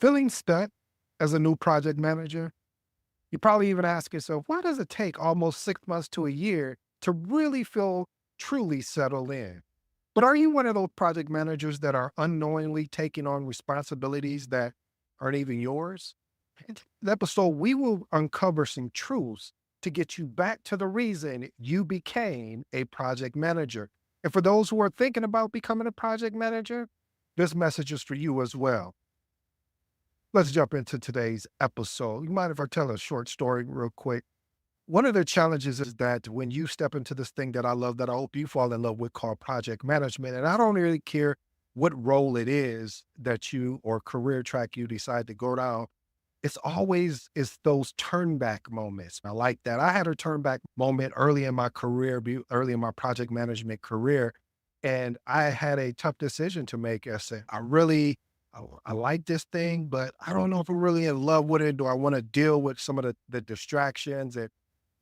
Feeling stuck as a new project manager, you probably even ask yourself, why does it take almost 6 months to a year to really feel truly settled in? But are you one of those project managers that are unknowingly taking on responsibilities that aren't even yours? In this episode, we will uncover some truths to get you back to the reason you became a project manager. And for those who are thinking about becoming a project manager, this message is for you as well. Let's jump into today's episode. You mind if I tell a short story real quick? One of the challenges is that when you step into this thing that I love, that I hope you fall in love with, called project management, and I don't really care what role it is that you or career track you decide to go down, it's those turn back moments. I like that. I had a turn back moment early in my career, early in my project management career, and I had a tough decision to make. I said, I like this thing, but I don't know if I'm really in love with it. Do I want to deal with some of the distractions and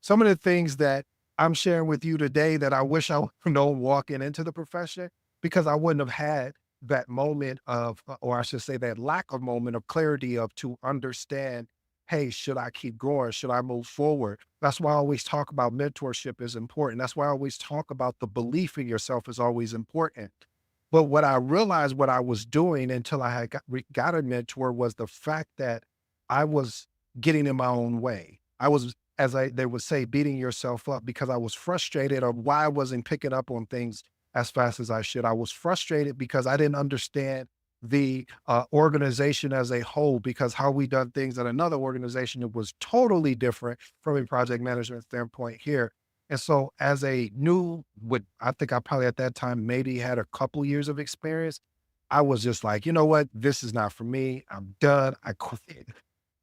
some of the things that I'm sharing with you today that I wish I would have known walking into the profession, because I wouldn't have had that moment of, or I should say that lack of moment of clarity of to understand, hey, should I keep going? Should I move forward? That's why I always talk about mentorship is important. That's why I always talk about the belief in yourself is always important. But what I realized what I was doing until I had got a mentor was the fact that I was getting in my own way. I was, they would say, beating yourself up because I was frustrated of why I wasn't picking up on things as fast as I should. I was frustrated because I didn't understand the organization as a whole, because how we done things at another organization, it was totally different from a project management standpoint here. And so as a new, what I think I probably at that time maybe had a couple years of experience, I was just like, you know what? This is not for me. I'm done. I quit.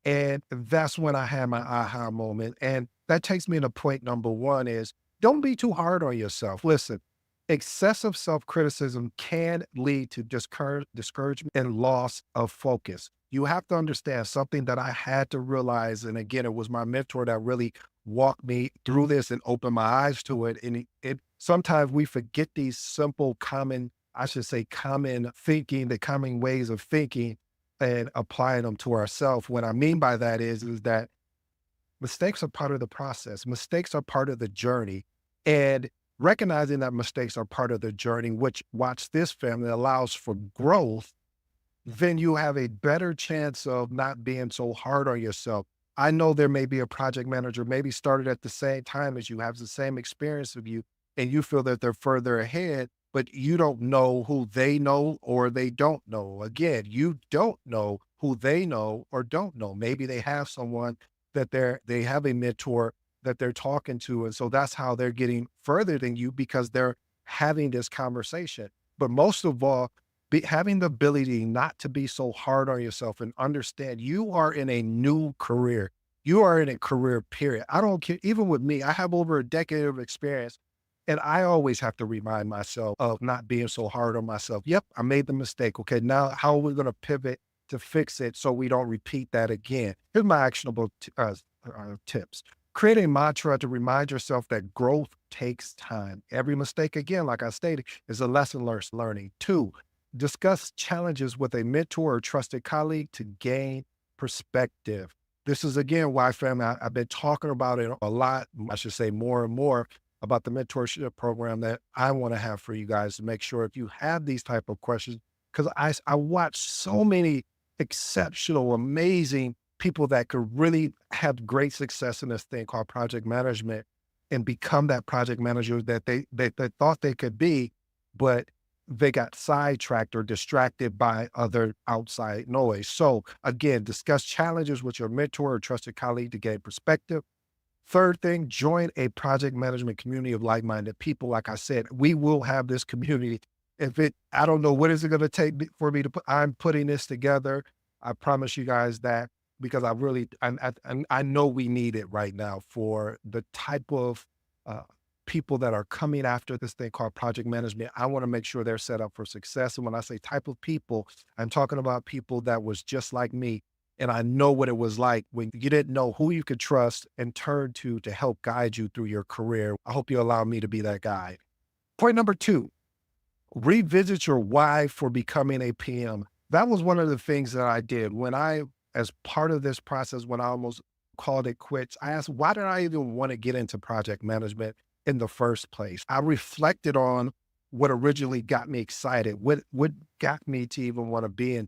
And that's when I had my aha moment. And that takes me to point number one is, don't be too hard on yourself. Listen, excessive self-criticism can lead to discouragement and loss of focus. You have to understand something that I had to realize. And again, it was my mentor that really walked me through this and opened my eyes to it. And it sometimes we forget these simple, common, I should say, common thinking, the common ways of thinking and applying them to ourselves. What I mean by that is that mistakes are part of the process. Mistakes are part of the journey. And recognizing that mistakes are part of the journey, which, watch this, family, allows for growth, then you have a better chance of not being so hard on yourself. I know there may be a project manager, maybe started at the same time as you, has the same experience of you, and you feel that they're further ahead, but you don't know who they know or they don't know. Again, you don't know who they know or don't know. Maybe they have someone that they have a mentor that they're talking to. And so that's how they're getting further than you, because they're having this conversation. But most of all, having the ability not to be so hard on yourself and understand you are in a new career. You are in a career period. I don't care. Even with me, I have over a decade of experience, and I always have to remind myself of not being so hard on myself. Yep, I made the mistake. Okay, now how are we going to pivot to fix it so we don't repeat that again? Here's my actionable tips. Create a mantra to remind yourself that growth takes time. Every mistake, again, like I stated, is a lesson learning. Two, discuss challenges with a mentor or trusted colleague to gain perspective. This is, again, why, family, I've been talking about it a lot. I should say more and more about the mentorship program that I want to have for you guys, to make sure if you have these type of questions, because I watch so many exceptional, amazing people that could really have great success in this thing called project management and become that project manager that they thought they could be, but they got sidetracked or distracted by other outside noise. So again, discuss challenges with your mentor or trusted colleague to gain perspective. Third thing, join a project management community of like-minded people. Like I said, we will have this community. I don't know what is it going to take for me to I'm putting this together. I promise you guys that, because I know we need it right now for the type of people that are coming after this thing called project management. I want to make sure they're set up for success. And when I say type of people, I'm talking about people that was just like me. And I know what it was like when you didn't know who you could trust and turn to help guide you through your career. I hope you allow me to be that guide. Point number two, revisit your why for becoming a PM. That was one of the things that I did when as part of this process, when I almost called it quits, I asked, why did I even want to get into project management in the first place? I reflected on what originally got me excited, what got me to even want to be in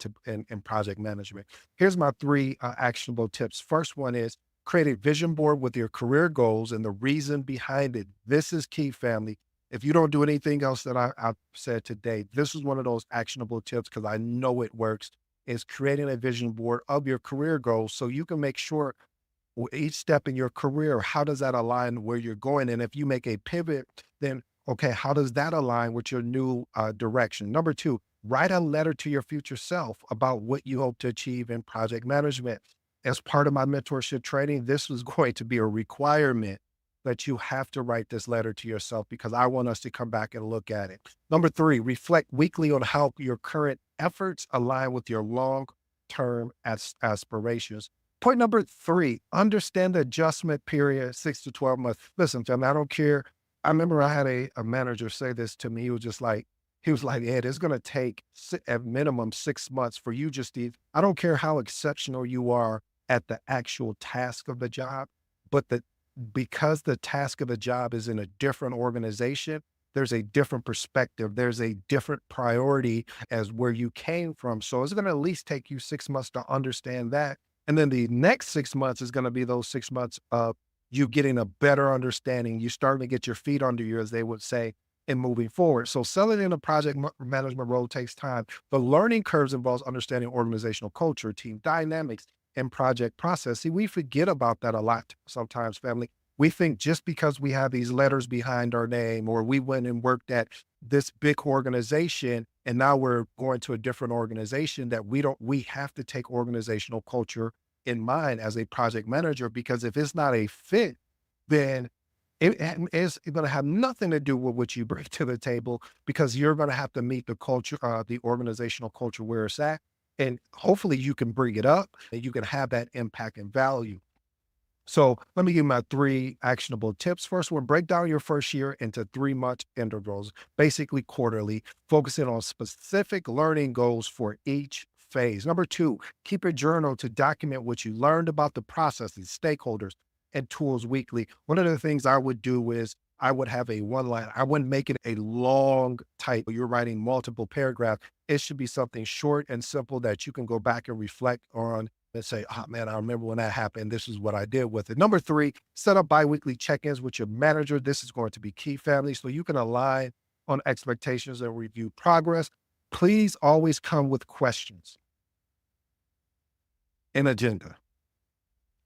project management. Here's my three actionable tips. First one is create a vision board with your career goals and the reason behind it. This is key, family. If you don't do anything else that I've said today, this is one of those actionable tips because I know it works. Is creating a vision board of your career goals so you can make sure each step in your career, how does that align where you're going? And if you make a pivot, then okay, how does that align with your new direction? Number two, write a letter to your future self about what you hope to achieve in project management. As part of my mentorship training, this was going to be a requirement that you have to write this letter to yourself because I want us to come back and look at it. Number three, reflect weekly on how your current efforts align with your long term aspirations. Point number three, understand the adjustment period, 6 to 12 months. Listen, family, I don't care. I remember I had a manager say this to me. He was like, Ed, it's going to take at minimum 6 months for you just to, I don't care how exceptional you are at the actual task of the job, but because the task of the job is in a different organization, there's a different perspective. There's a different priority as where you came from. So it's going to at least take you 6 months to understand that. And then the next 6 months is going to be those 6 months of you getting a better understanding. You starting to get your feet under you, as they would say, and moving forward. So selling in a project management role takes time. The learning curves involves understanding organizational culture, team dynamics, and project process. See, we forget about that a lot sometimes, family. We think just because we have these letters behind our name or we went and worked at this big organization and now we're going to a different organization that we have to take organizational culture in mind as a project manager, because if it's not a fit, then it's going to have nothing to do with what you bring to the table, because you're going to have to meet the culture, the organizational culture where it's at. And hopefully you can bring it up and you can have that impact and value. So let me give you my three actionable tips. First one, break down your first year into 3 month intervals, basically quarterly, focusing on specific learning goals for each phase. Number two, keep a journal to document what you learned about the processes, stakeholders, and tools weekly. One of the things I would do is I would have a one line. I wouldn't make it a long type. You're writing multiple paragraphs. It should be something short and simple that you can go back and reflect on and say, oh man, I remember when that happened. This is what I did with it. Number three, set up biweekly check-ins with your manager. This is going to be key, family, so you can align on expectations and review progress. Please always come with questions and agenda.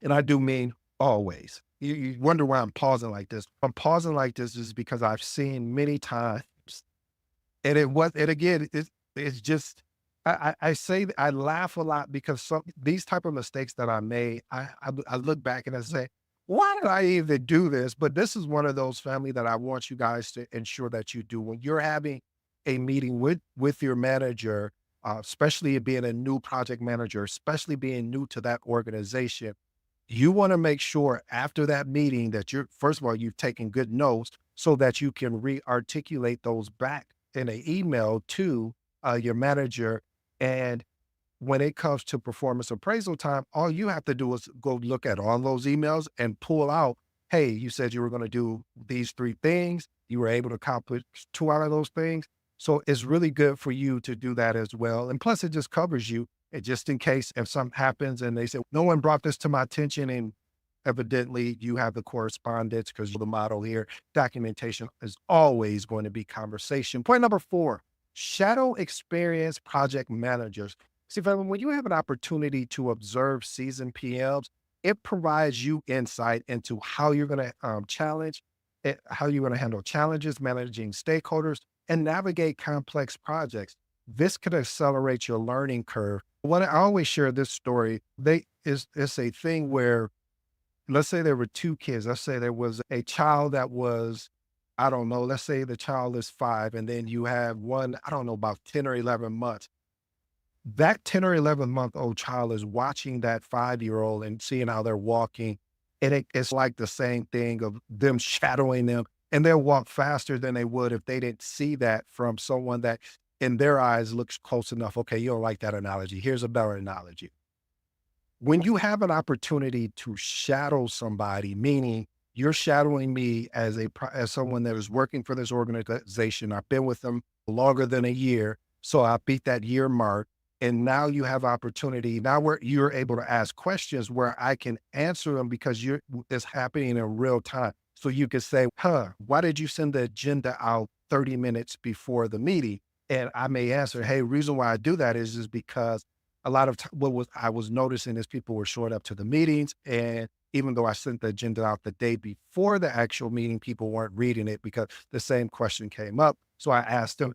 And I do mean always. You wonder why I'm pausing like this. I'm pausing like this is because I've seen many times, and and again, it's just, I say that I laugh a lot because these type of mistakes that I made, I look back and I say, why did I even do this? But this is one of those, family, that I want you guys to ensure that you do when you're having a meeting with your manager, especially being a new project manager, especially being new to that organization. You want to make sure after that meeting that you're, first of all, you've taken good notes so that you can re-articulate those back in an email to your manager. And when it comes to performance appraisal time, all you have to do is go look at all those emails and pull out, hey, you said you were going to do these three things. You were able to accomplish two out of those things. So it's really good for you to do that as well. And plus, it just covers you. And just in case if something happens and they say, no one brought this to my attention, and evidently you have the correspondence because you're the model here, documentation is always going to be conversation. Point number four, shadow experienced project managers. See, Evan, when you have an opportunity to observe seasoned PMs, it provides you insight into how you're going to challenge it, how you're going to handle challenges, managing stakeholders, and navigate complex projects. This could accelerate your learning curve. What I always share this story, it's a thing where, let's say there were two kids. Let's say there was a child that was, I don't know, let's say the child is 5, and then you have one, I don't know, about 10 or 11 months. That 10 or 11-month-old child is watching that 5-year-old and seeing how they're walking. And it's like the same thing of them shadowing them, and they'll walk faster than they would if they didn't see that from someone that in their eyes looks close enough. Okay, you don't like that analogy. Here's a better analogy. When you have an opportunity to shadow somebody, meaning you're shadowing me as as someone that is working for this organization. I've been with them longer than a year, so I beat that year mark. And now you have opportunity. Now where you're able to ask questions where I can answer them because it's happening in real time. So you could say, "Huh, why did you send the agenda out 30 minutes before the meeting?" And I may answer, "Hey, reason why I do that is because a lot of what I was noticing is people were showing up to the meetings, and even though I sent the agenda out the day before the actual meeting, people weren't reading it because the same question came up. So I asked them,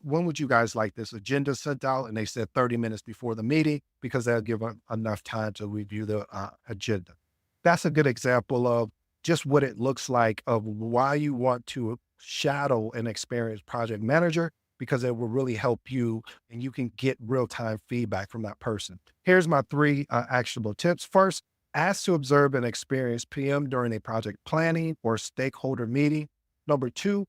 when would you guys like this agenda sent out?" And they said 30 minutes before the meeting because that'll give them enough time to review the agenda. That's a good example of just what it looks like of why you want to shadow an experienced project manager, because it will really help you and you can get real time feedback from that person. Here's my three actionable tips. First, ask to observe an experienced PM during a project planning or stakeholder meeting. Number two,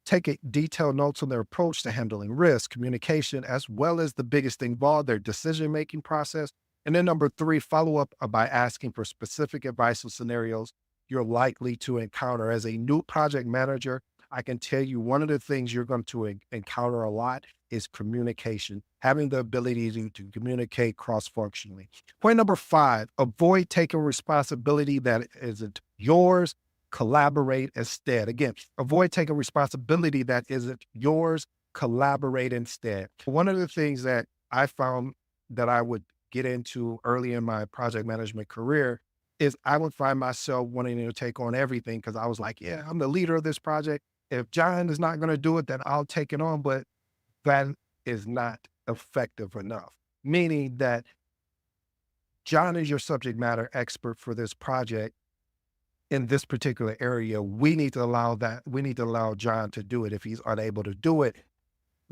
take detailed notes on their approach to handling risk, communication, as well as the biggest thing involved, their decision making process. And then number three, follow up by asking for specific advice on scenarios you're likely to encounter. As a new project manager, I can tell you one of the things you're going to encounter a lot is communication, having the ability to communicate cross functionally. Point number five, avoid taking responsibility that isn't yours. Collaborate instead. Again, avoid taking responsibility that isn't yours. Collaborate instead. One of the things that I found that I would get into early in my project management career is I would find myself wanting to take on everything because I was like, yeah, I'm the leader of this project. If John is not going to do it, then I'll take it on. But that is not effective enough. Meaning that John is your subject matter expert for this project in this particular area. We need to allow John to do it. If he's unable to do it,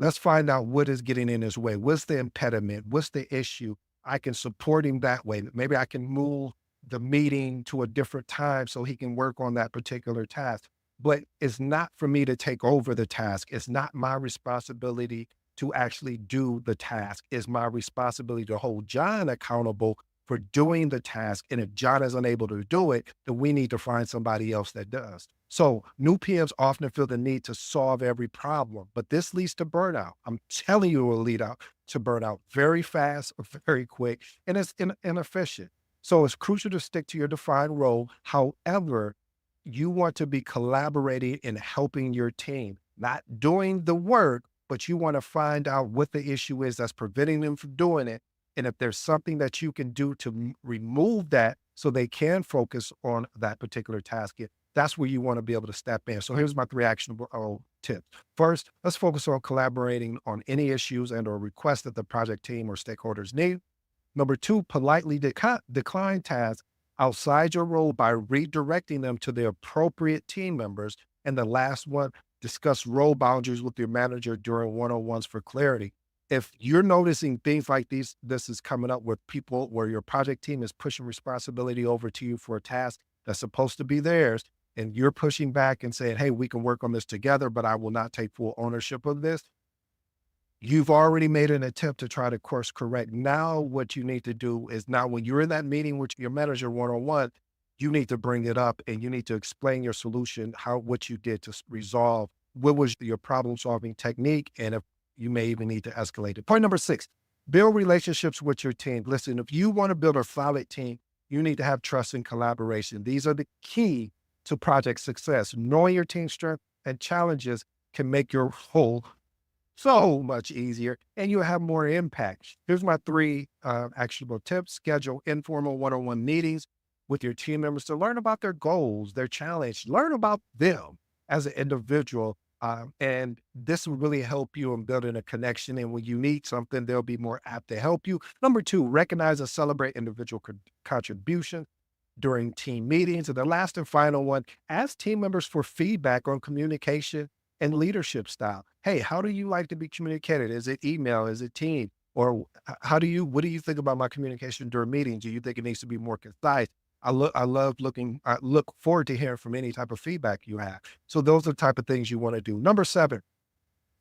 let's find out what is getting in his way. What's the impediment? What's the issue? I can support him that way. Maybe I can move the meeting to a different time so he can work on that particular task. But it's not for me to take over the task. It's not my responsibility to actually do the task. It's my responsibility to hold John accountable for doing the task. And if John is unable to do it, then we need to find somebody else that does. So new PMs often feel the need to solve every problem, but this leads to burnout. I'm telling you, it will lead out to burnout very fast, very quick, and it's inefficient. So it's crucial to stick to your defined role. However, you want to be collaborating and helping your team, not doing the work, but you want to find out what the issue is that's preventing them from doing it. And if there's something that you can do to remove that so they can focus on that particular task, that's where you want to be able to step in. So here's my three actionable tips. First, let's focus on collaborating on any issues and or requests that the project team or stakeholders need. Number two, politely decline tasks outside your role by redirecting them to the appropriate team members. And the last one, discuss role boundaries with your manager during one-on-ones for clarity. If you're noticing things like this is coming up with people where your project team is pushing responsibility over to you for a task that's supposed to be theirs, and you're pushing back and saying, hey, we can work on this together, but I will not take full ownership of this. You've already made an attempt to try to course correct. Now, what you need to do is now when you're in that meeting with your manager one-on-one, you need to bring it up and you need to explain your solution, what you did to resolve, what was your problem solving technique, and if you may even need to escalate it. Point number six, build relationships with your team. Listen, if you want to build a solid team, you need to have trust and collaboration. These are the key to project success. Knowing your team's strengths and challenges can make your whole so much easier and you'll have more impact. Here's my three actionable tips. Schedule informal one-on-one meetings with your team members to learn about their goals, their challenge, learn about them as an individual. And this will really help you in building a connection. And when you need something, they'll be more apt to help you. Number two, recognize and celebrate individual contributions during team meetings. And the last and final one, ask team members for feedback on communication and leadership style. Hey, how do you like to be communicated? Is it email? Is it team? Or what do you think about my communication during meetings? Do you think it needs to be more concise? I look forward to hearing from any type of feedback you have. So those are the type of things you want to do. Number seven,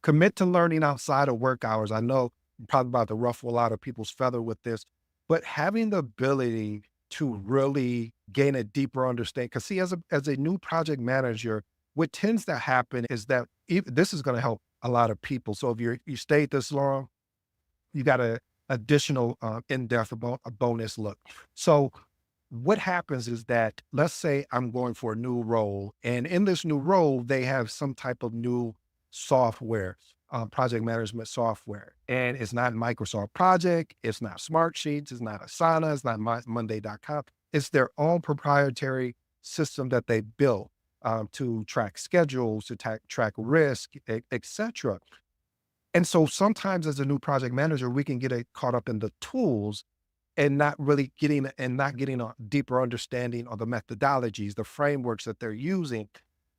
Commit to learning outside of work hours. I know I'm probably about to ruffle a lot of people's feather with this, but having the ability to really gain a deeper understanding. Because see, as a new project manager, what tends to happen is that this is going to help a lot of people. So if you stayed this long, you got a additional in-depth a bonus look. So what happens is that, let's say I'm going for a new role, and in this new role, they have some type of new software, project management software, and it's not Microsoft Project, it's not Smartsheets, it's not Asana, it's not Monday.com. It's their own proprietary system that they built to track schedules, to track risk, etc. And so sometimes as a new project manager, we can get caught up in the tools and not getting a deeper understanding of the methodologies, the frameworks that they're using.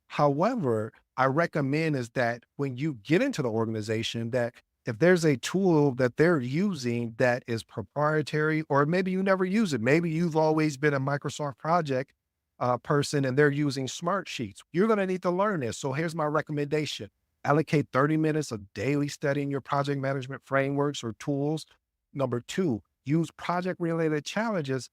However, I recommend is that when you get into the organization, that if there's a tool that they're using that is proprietary, or maybe you never use it, maybe you've always been a Microsoft project person and they're using smart sheets, you're going to need to learn this. So here's my recommendation: allocate 30 minutes of daily studying your project management frameworks or tools. Number two, use project related challenges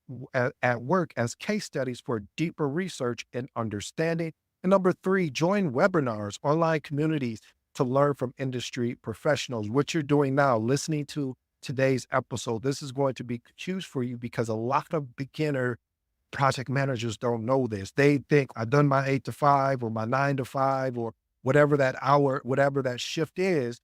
at work as case studies for deeper research and understanding. And number three, join webinars, online communities to learn from industry professionals. What you're doing now, listening to today's episode, this is going to be huge for you because a lot of beginner project managers don't know this. They think I've done my 8 to 5 or my 9 to 5 or whatever that hour, whatever that shift is.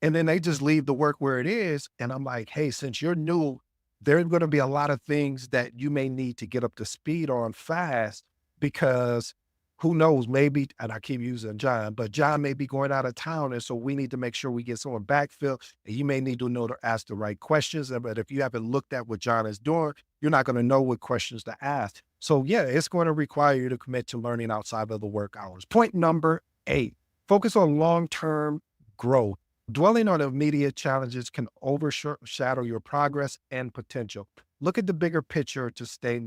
And then they just leave the work where it is. And I'm like, hey, since you're new, there's going to be a lot of things that you may need to get up to speed on fast, because who knows, maybe, and I keep using John, but John may be going out of town. And so we need to make sure we get someone backfill. And you may need to know to ask the right questions. But if you haven't looked at what John is doing, you're not going to know what questions to ask. So yeah, it's going to require you to commit to learning outside of the work hours. Point number 8, focus on long-term growth. Dwelling on immediate challenges can overshadow your progress and potential. Look at the bigger picture to stay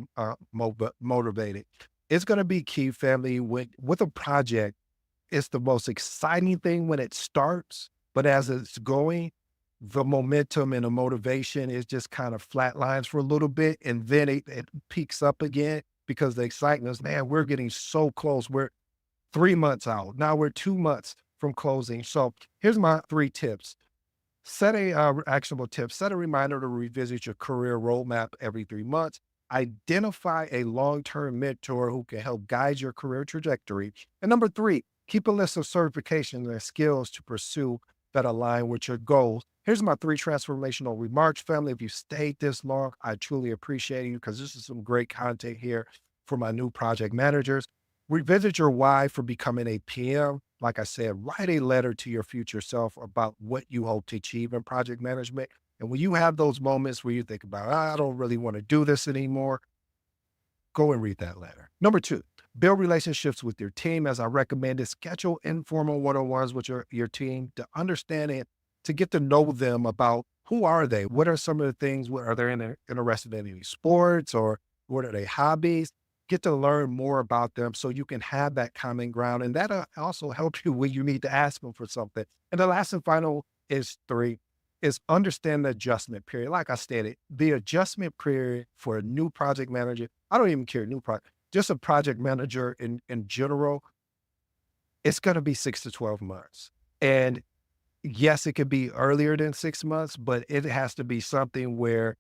motivated. It's going to be key, family. With a project, it's the most exciting thing when it starts, but as it's going, the momentum and the motivation is just kind of flatlines for a little bit, and then it peaks up again because the excitement is, man, we're getting so close. We're 3 months out. Now we're 2 months from closing. So here's my 3 tips. Set a actionable tip. Set a reminder to revisit your career roadmap every 3 months. Identify a long-term mentor who can help guide your career trajectory. And number 3, keep a list of certifications and skills to pursue that align with your goals. Here's my 3 transformational remarks, family. If you stayed this long, I truly appreciate you, because this is some great content here for my new project managers. Revisit your why for becoming a PM. Like I said, write a letter to your future self about what you hope to achieve in project management. And when you have those moments where you think about, I don't really want to do this anymore, go and read that letter. Number 2, build relationships with your team. As I recommended, schedule informal one-on-ones with your team to understand it, to get to know them about who are they? What are some of the things? What are they interested in any sports, or what are their hobbies? Get to learn more about them so you can have that common ground. And that'll also help you when you need to ask them for something. And the last and final is 3, is understand the adjustment period. Like I stated, the adjustment period for a new project manager, I don't even care, new project, just a project manager in general, it's going to be 6 to 12 months. And yes, it could be earlier than 6 months, but it has to be something where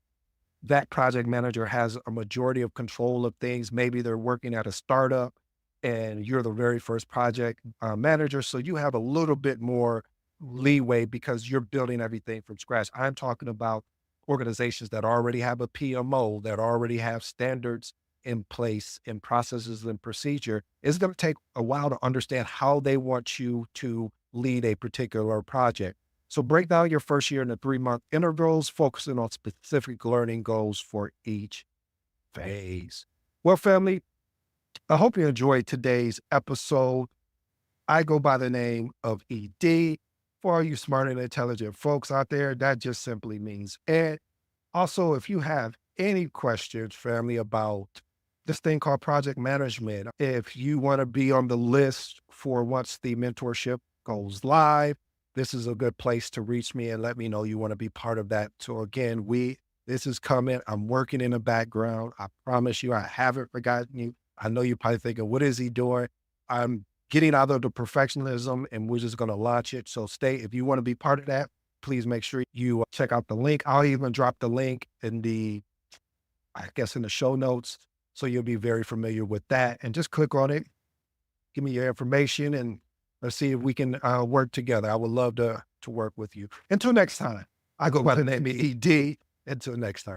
that project manager has a majority of control of things. Maybe they're working at a startup and you're the very first project manager. So you have a little bit more leeway because you're building everything from scratch. I'm talking about organizations that already have a PMO, that already have standards in place and processes and procedure. It's going to take a while to understand how they want you to lead a particular project. So break down your first year into 3-month intervals, focusing on specific learning goals for each phase. Well, family, I hope you enjoyed today's episode. I go by the name of ED. For all you smart and intelligent folks out there, that just simply means Ed. Also, if you have any questions, family, about this thing called project management, if you want to be on the list for once the mentorship goes live, this is a good place to reach me and let me know you want to be part of that. So again, this is coming. I'm working in the background. I promise you, I haven't forgotten you. I know you're probably thinking, what is he doing? I'm getting out of the perfectionism and we're just going to launch it. So if you want to be part of that, please make sure you check out the link. I'll even drop the link in I guess in the show notes. So you'll be very familiar with that and just click on it. Give me your information and let's see if we can work together. I would love to work with you. Until next time, I go by the name of ED. Until next time.